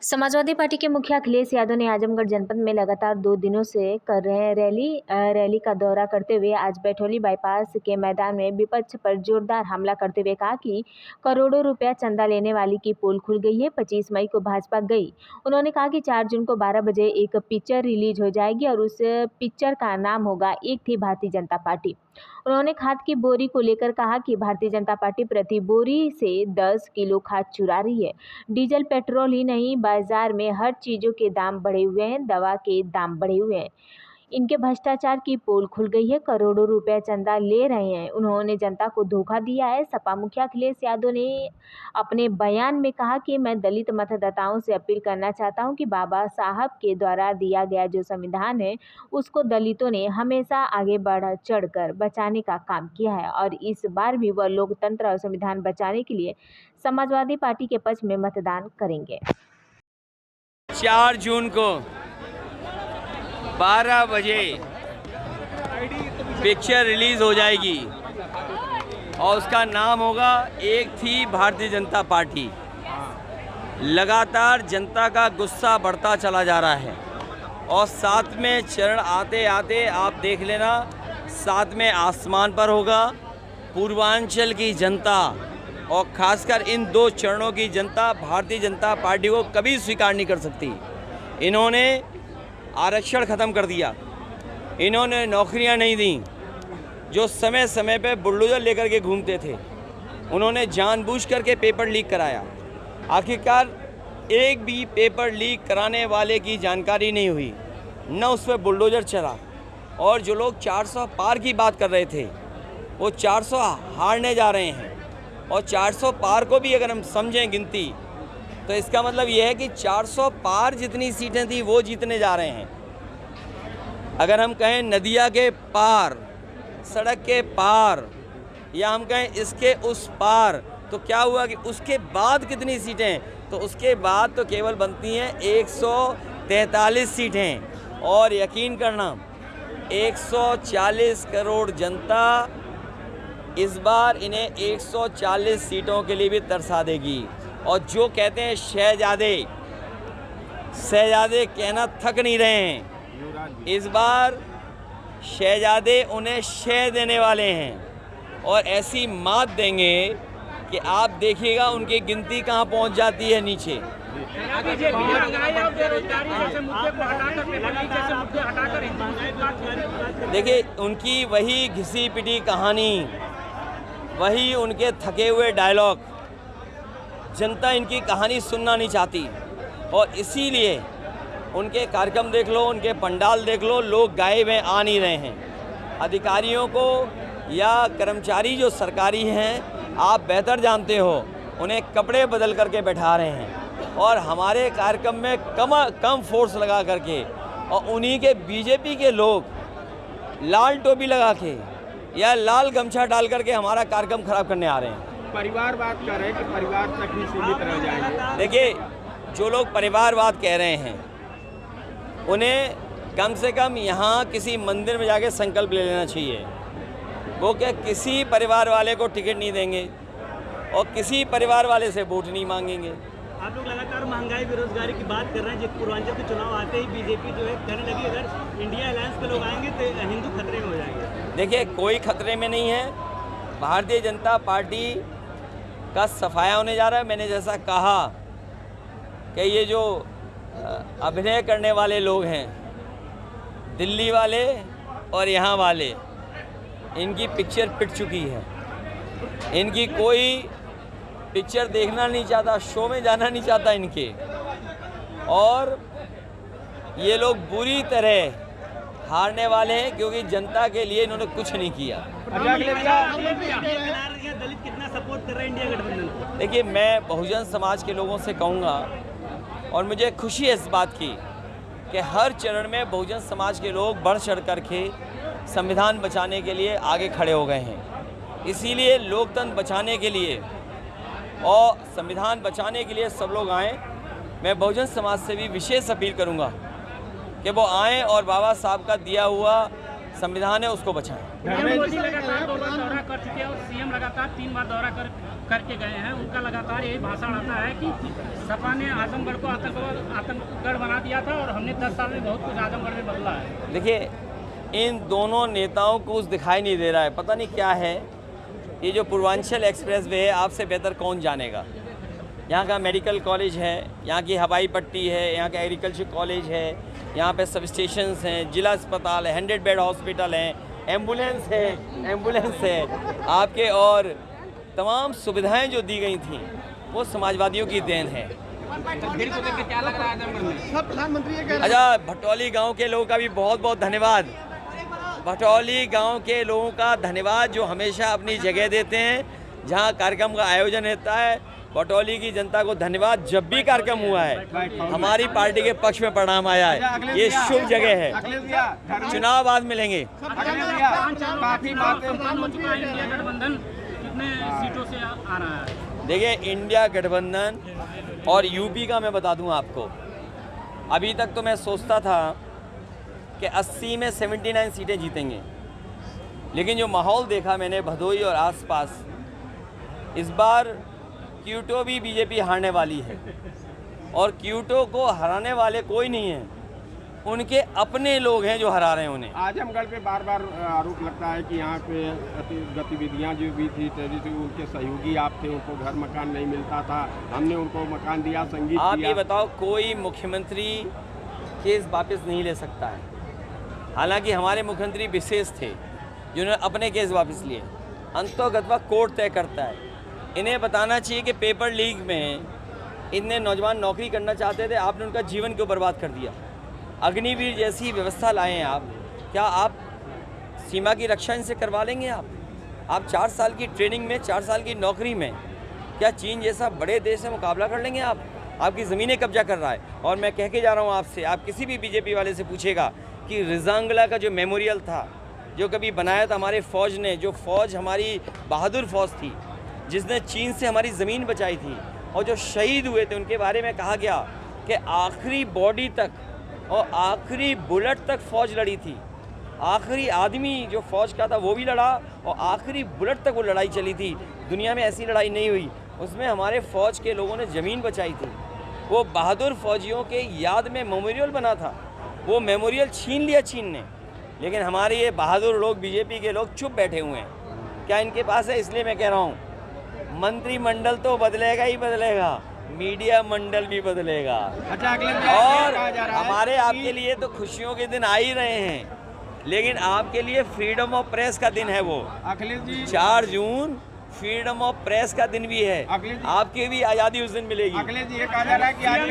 Samajwadi party के मुखिया अखिलेश यादव ने आजमगढ़ जनपद में लगातार 2 दिनों से कर रहे रैली का दौरा करते हुए आज बैठोली बाईपास के मैदान में विपक्ष पर जोरदार हमला करते हुए कहा कि करोड़ों रुपया चंदा लेने वाली की पोल खुल गई है। 25 मई को भाजपा गई। उन्होंने कहा कि 4 जून को 12 बजे एक पिक्चर रिलीज हो जाएगी और उस पिक्चर का नाम होगा एक थी भारतीय जनता पार्टी। उन्होंने खाद की बोरी को लेकर कहा कि भारतीय जनता पार्टी प्रति बोरी से 10 किलो खाद चुरा रही है। डीजल पेट्रोल ही नहीं, बाजार में हर चीजों के दाम बढ़े हुए हैं, दवा के दाम बढ़े हुए हैं। इनके भ्रष्टाचार की पोल खुल गई है, करोड़ों रुपए चंदा ले रहे हैं। उन्होंने जनता को धोखा दिया है। सपा मुखिया अखिलेश यादव ने अपने बयान में कहा कि मैं दलित मतदाताओं से अपील करना चाहता हूं कि बाबा साहब के द्वारा दिया गया जो संविधान है उसको दलितों ने हमेशा आगे बढ़ चढ़कर बचाने का काम किया है और इस बार भी वह लोकतंत्र और संविधान बचाने के लिए समाजवादी पार्टी के पक्ष में मतदान करेंगे। 4 जून को 12 बजे पिक्चर रिलीज हो जाएगी और उसका नाम होगा एक थी भारतीय जनता पार्टी। लगातार जनता का गुस्सा बढ़ता चला जा रहा है और 7वें चरण आते आते आप देख लेना 7वें आसमान पर होगा। पूर्वांचल की जनता और खासकर इन 2 चरणों की जनता भारतीय जनता पार्टी को कभी स्वीकार नहीं कर सकती। इन्होंने आरक्षण ख़त्म कर दिया, इन्होंने नौकरियां नहीं दी, जो समय समय पे बुलडोजर लेकर के घूमते थे उन्होंने जानबूझ करके पेपर लीक कराया। आखिरकार एक भी पेपर लीक कराने वाले की जानकारी नहीं हुई, न उस पर बुलडोजर चला। और जो लोग 400 पार की बात कर रहे थे वो 400 हारने जा रहे हैं। और 400 पार को भी अगर हम समझें गिनती तो इसका मतलब यह है कि 400 पार जितनी सीटें थी वो जीतने जा रहे हैं। अगर हम कहें नदिया के पार, सड़क के पार, या हम कहें इसके उस पार, तो क्या हुआ कि उसके बाद कितनी सीटें, तो उसके बाद तो केवल बनती हैं 143 सीटें। और यकीन करना 140 करोड़ जनता इस बार इन्हें 140 सीटों के लिए भी तरसा देगी। और जो कहते हैं शहजादे कहना थक नहीं रहे हैं। इस बार शहजादे उन्हें शह देने वाले हैं और ऐसी मात देंगे कि आप देखिएगा उनकी गिनती कहां पहुंच जाती है नीचे। देखिए उनकी वही घिसी पिटी कहानी, वही उनके थके हुए डायलॉग, जनता इनकी कहानी सुनना नहीं चाहती। और इसीलिए उनके कार्यक्रम देख लो, उनके पंडाल देख लो, लोग गायब हैं, आ नहीं रहे हैं। अधिकारियों को या कर्मचारी जो सरकारी हैं, आप बेहतर जानते हो, उन्हें कपड़े बदल करके बैठा रहे हैं और हमारे कार्यक्रम में कम फोर्स लगा करके, और उन्हीं के बीजेपी के लोग लाल टोपी लगा के या लाल गमछा डाल करके हमारा कार्यक्रम खराब करने आ रहे हैं। परिवारवाद कह रहे हैं कि परिवार तक ही सीमित रह जाएंगे। देखिए जो लोग परिवारवाद कह रहे हैं उन्हें कम से कम यहाँ किसी मंदिर में जाके संकल्प ले लेना चाहिए। वो क्या किसी परिवार वाले को टिकट नहीं देंगे और किसी परिवार वाले से वोट नहीं मांगेंगे। आप लोग लगातार महंगाई बेरोजगारी की बात कर रहे हैं। जिस पूर्वांचल के चुनाव आते ही बीजेपी जो है कहने लगी अगर इंडिया अलायंस के लोग आएंगे तो हिंदू खतरे में हो जाएंगे। देखिए कोई खतरे में नहीं है। भारतीय जनता पार्टी का सफाया होने जा रहा है। मैंने जैसा कहा कि ये जो अभिनय करने वाले लोग हैं, दिल्ली वाले और यहाँ वाले, इनकी पिक्चर पिट चुकी है। इनकी कोई पिक्चर देखना नहीं चाहता, शो में जाना नहीं चाहता इनके। और ये लोग बुरी तरह हारने वाले हैं क्योंकि जनता के लिए इन्होंने कुछ नहीं किया। दलित कितना सपोर्ट कर रहे हैं इंडिया गठबंधन को? देखिए मैं बहुजन समाज के लोगों से कहूँगा और मुझे खुशी है इस बात की कि हर चरण में बहुजन समाज के लोग बढ़ चढ़ करके संविधान बचाने के लिए आगे खड़े हो गए हैं। इसीलिए लोकतंत्र बचाने के लिए और संविधान बचाने के लिए सब लोग आएँ। मैं बहुजन समाज से भी विशेष अपील करूँगा कि वो आएँ और बाबा साहब का दिया हुआ संविधान है उसको बचाएं। मोदी लगातार 2 बार दौरा कर चुके हैं और सीएम लगातार 3 बार दौरा कर करके गए हैं, उनका लगातार यही भाषण आता है कि सपा ने आजमगढ़ को आतंकगढ़ बना दिया था और हमने 10 साल में बहुत कुछ आजमगढ़ में बदला है। देखिए, इन दोनों नेताओं को कुछ दिखाई नहीं दे रहा है, पता नहीं क्या है। ये जो पूर्वांचल एक्सप्रेस वे है, आपसे बेहतर कौन जानेगा। यहाँ का मेडिकल कॉलेज है, यहाँ की हवाई पट्टी है, यहाँ का एग्रीकल्चर कॉलेज है, यहाँ पे सब स्टेशंस हैं, जिला अस्पताल है, 100 बेड हॉस्पिटल हैं, एम्बुलेंस है आपके, और तमाम सुविधाएं जो दी गई थी वो समाजवादियों की देन है। भीड़ को देख के क्या लग रहा है आजमगढ़ में? सब प्रधानमंत्री ये कह रहे हैं। अच्छा, भटौली गांव के लोगों का भी बहुत बहुत धन्यवाद। भटौली गांव के लोगों का धन्यवाद जो हमेशा अपनी जगह देते हैं जहां कार्यक्रम का आयोजन होता है। भटौली की जनता को धन्यवाद, जब भी कार्यक्रम हुआ है हमारी पार्टी के पक्ष में परिणाम आया है। ये शुभ जगह है। चुनाव बाद मिलेंगे। काफी बातें इंडिया गठबंधन कितने सीटों से आ रहा है? देखिए, इंडिया गठबंधन और यूपी का मैं बता दूं आपको, अभी तक तो मैं सोचता था कि 80 में 79 सीटें जीतेंगे, लेकिन जो माहौल देखा मैंने भदोही और आसपास, इस बार क्यूटो भी बीजेपी हारने वाली है। और क्यूटो को हराने वाले कोई नहीं है, उनके अपने लोग हैं जो हरा रहे हैं उन्हें। आजमगढ़ पे बार बार आरोप लगता है कि यहाँ पे गतिविधियाँ जो भी थी उनके सहयोगी आप थे, उनको घर मकान नहीं मिलता था, हमने उनको मकान दिया, संगीत आप दिया। ये बताओ, कोई मुख्यमंत्री केस वापस नहीं ले सकता है। हालांकि हमारे मुख्यमंत्री विशेष थे जिन्होंने अपने केस वापस लिए। अंतोगत्वा कोर्ट तय करता है। इन्हें बताना चाहिए कि पेपर लीक में इतने नौजवान नौकरी करना चाहते थे, आपने उनका जीवन क्यों बर्बाद कर दिया। अग्निवीर जैसी व्यवस्था लाए हैं आप, क्या आप सीमा की रक्षा इनसे करवा लेंगे? आप 4 साल की ट्रेनिंग में, 4 साल की नौकरी में क्या चीन जैसा बड़े देश से मुकाबला कर लेंगे? आपकी ज़मीनें कब्जा कर रहा है। और मैं कह के जा रहा हूँ आपसे, आप किसी भी बीजेपी वाले से पूछेगा कि रिजांगला का जो मेमोरियल था, जो कभी बनाया था हमारे फ़ौज ने, जो फ़ौज हमारी बहादुर फ़ौज थी जिसने चीन से हमारी ज़मीन बचाई थी, और जो शहीद हुए थे उनके बारे में कहा गया कि आखिरी बॉडी तक और आखिरी बुलेट तक फ़ौज लड़ी थी। आखिरी आदमी जो फ़ौज का था वो भी लड़ा और आखिरी बुलेट तक वो लड़ाई चली थी। दुनिया में ऐसी लड़ाई नहीं हुई, उसमें हमारे फ़ौज के लोगों ने ज़मीन बचाई थी। वो बहादुर फ़ौजियों के याद में मेमोरियल बना था, वो मेमोरियल छीन लिया चीन ने। लेकिन हमारे ये बहादुर लोग, बीजेपी के लोग चुप बैठे हुए हैं। क्या इनके पास है? इसलिए मैं कह रहा हूँ, मंत्रिमंडल तो बदलेगा ही बदलेगा, मीडिया मंडल भी बदलेगा। अच्छा, और हमारे आपके लिए तो खुशियों के दिन आ ही रहे हैं, लेकिन आपके लिए फ्रीडम ऑफ प्रेस का दिन है वो। अखिलेश जी, 4 जून फ्रीडम ऑफ प्रेस का दिन भी है। आपकी भी आज़ादी उस दिन मिलेगी। अखिलेश जी ये कहा जा रहा है कि आज